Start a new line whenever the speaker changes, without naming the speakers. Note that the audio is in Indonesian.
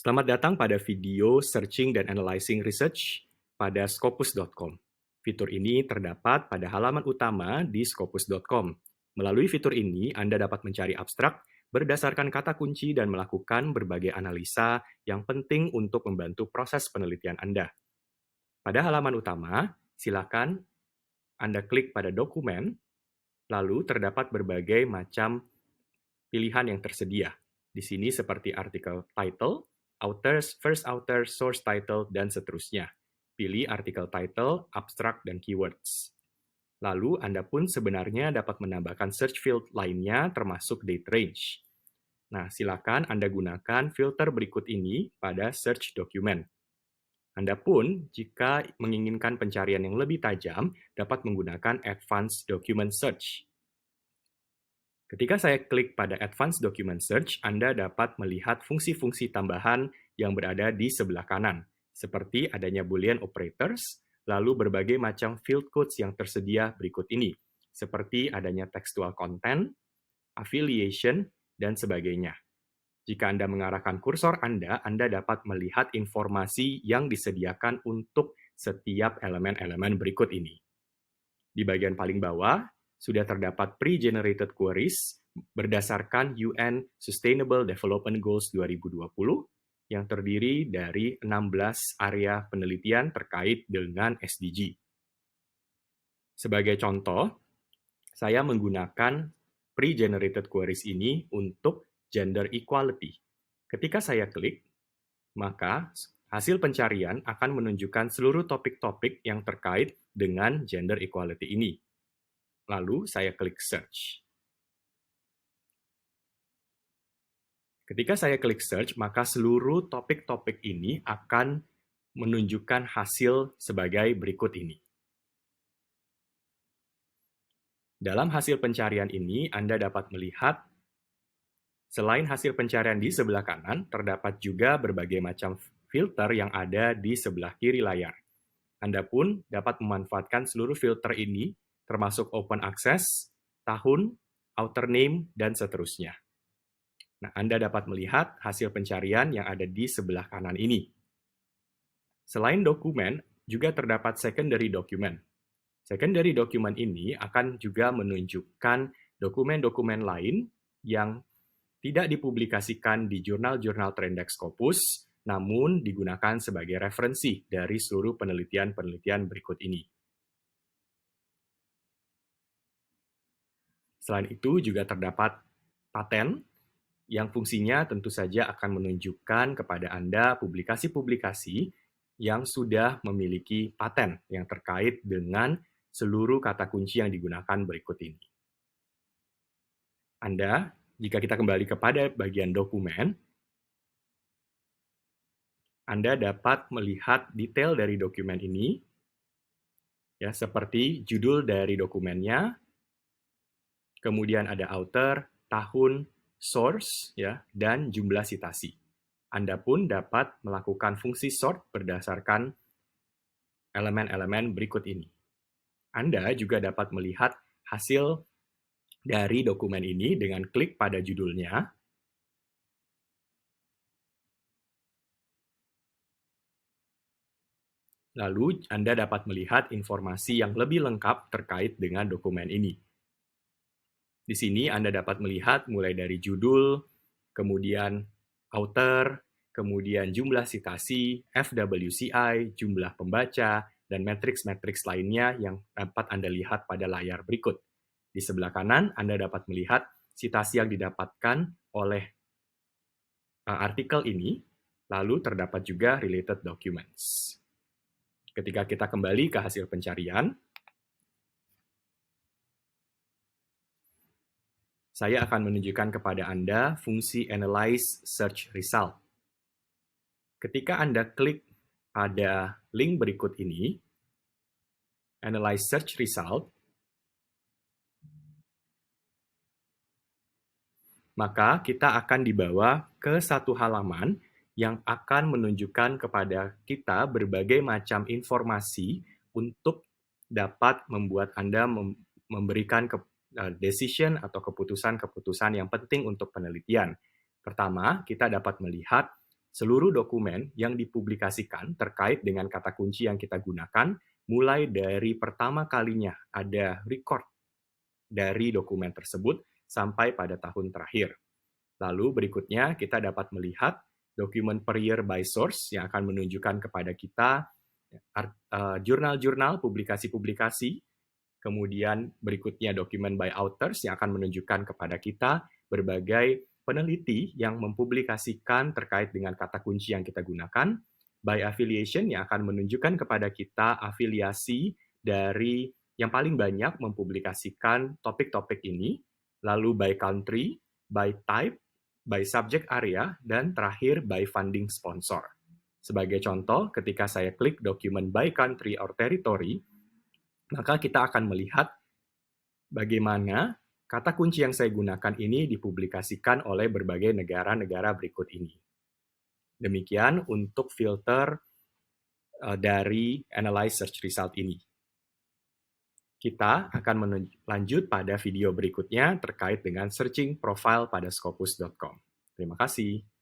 Selamat datang pada video Searching dan Analyzing Research pada Scopus.com. Fitur ini terdapat pada halaman utama di Scopus.com. Melalui fitur ini, Anda dapat mencari abstrak berdasarkan kata kunci dan melakukan berbagai analisa yang penting untuk membantu proses penelitian Anda. Pada halaman utama, silakan Anda klik pada dokumen, lalu terdapat berbagai macam pilihan yang tersedia. Di sini seperti artikel title, authors, first author, source title, dan seterusnya. Pilih artikel title, abstract, dan keywords. Lalu Anda pun sebenarnya dapat menambahkan search field lainnya termasuk date range. Nah, silakan Anda gunakan filter berikut ini pada search document. Anda pun, jika menginginkan pencarian yang lebih tajam, dapat menggunakan Advanced Document Search. Ketika saya klik pada Advanced Document Search, Anda dapat melihat fungsi-fungsi tambahan yang berada di sebelah kanan, seperti adanya Boolean operators, lalu berbagai macam field codes yang tersedia berikut ini, seperti adanya textual content, affiliation, dan sebagainya. Jika Anda mengarahkan kursor Anda dapat melihat informasi yang disediakan untuk setiap elemen-elemen berikut ini. Di bagian paling bawah, sudah terdapat pre-generated queries berdasarkan UN Sustainable Development Goals 2020 yang terdiri dari 16 area penelitian terkait dengan SDG. Sebagai contoh, saya menggunakan pre-generated queries ini untuk gender equality. Ketika saya klik, maka hasil pencarian akan menunjukkan seluruh topik-topik yang terkait dengan gender equality ini. Lalu saya klik search. Ketika saya klik search, maka seluruh topik-topik ini akan menunjukkan hasil sebagai berikut ini. Dalam hasil pencarian ini, Anda dapat melihat selain hasil pencarian di sebelah kanan, terdapat juga berbagai macam filter yang ada di sebelah kiri layar. Anda pun dapat memanfaatkan seluruh filter ini, termasuk open access, tahun, author name, dan seterusnya. Nah, Anda dapat melihat hasil pencarian yang ada di sebelah kanan ini. Selain dokumen, juga terdapat secondary document. Secondary document ini akan juga menunjukkan dokumen-dokumen lain yang tidak dipublikasikan di jurnal-jurnal Trendex Scopus, namun digunakan sebagai referensi dari seluruh penelitian-penelitian berikut ini. Selain itu juga terdapat paten yang fungsinya tentu saja akan menunjukkan kepada Anda publikasi-publikasi yang sudah memiliki paten yang terkait dengan seluruh kata kunci yang digunakan berikut ini. Jika kita kembali kepada bagian dokumen, Anda dapat melihat detail dari dokumen ini, ya, seperti judul dari dokumennya, kemudian ada author, tahun, source, ya, dan jumlah sitasi. Anda pun dapat melakukan fungsi sort berdasarkan elemen-elemen berikut ini. Anda juga dapat melihat hasil dari dokumen ini dengan klik pada judulnya. Lalu Anda dapat melihat informasi yang lebih lengkap terkait dengan dokumen ini. Di sini Anda dapat melihat mulai dari judul, kemudian author, kemudian jumlah sitasi, FWCI, jumlah pembaca, dan matriks-matriks lainnya yang dapat Anda lihat pada layar berikut. Di sebelah kanan, Anda dapat melihat sitasi yang didapatkan oleh artikel ini, lalu terdapat juga related documents. Ketika kita kembali ke hasil pencarian, saya akan menunjukkan kepada Anda fungsi Analyze Search Result. Ketika Anda klik pada link berikut ini, Analyze Search Result, maka kita akan dibawa ke satu halaman yang akan menunjukkan kepada kita berbagai macam informasi untuk dapat membuat Anda memberikan decision atau keputusan-keputusan yang penting untuk penelitian. Pertama, kita dapat melihat seluruh dokumen yang dipublikasikan terkait dengan kata kunci yang kita gunakan, mulai dari pertama kalinya ada record dari dokumen tersebut sampai pada tahun terakhir. Lalu berikutnya kita dapat melihat dokumen per year by source yang akan menunjukkan kepada kita jurnal-jurnal, publikasi-publikasi. Kemudian berikutnya dokumen by authors yang akan menunjukkan kepada kita berbagai peneliti yang mempublikasikan terkait dengan kata kunci yang kita gunakan. By affiliation yang akan menunjukkan kepada kita afiliasi dari yang paling banyak mempublikasikan topik-topik ini. Lalu by country, by type, by subject area, dan terakhir by funding sponsor. Sebagai contoh, ketika saya klik dokumen by country or territory, maka kita akan melihat bagaimana kata kunci yang saya gunakan ini dipublikasikan oleh berbagai negara-negara berikut ini. Demikian untuk filter dari Analyze Search Result ini. Kita akan lanjut pada video berikutnya terkait dengan searching profile pada Scopus.com. Terima kasih.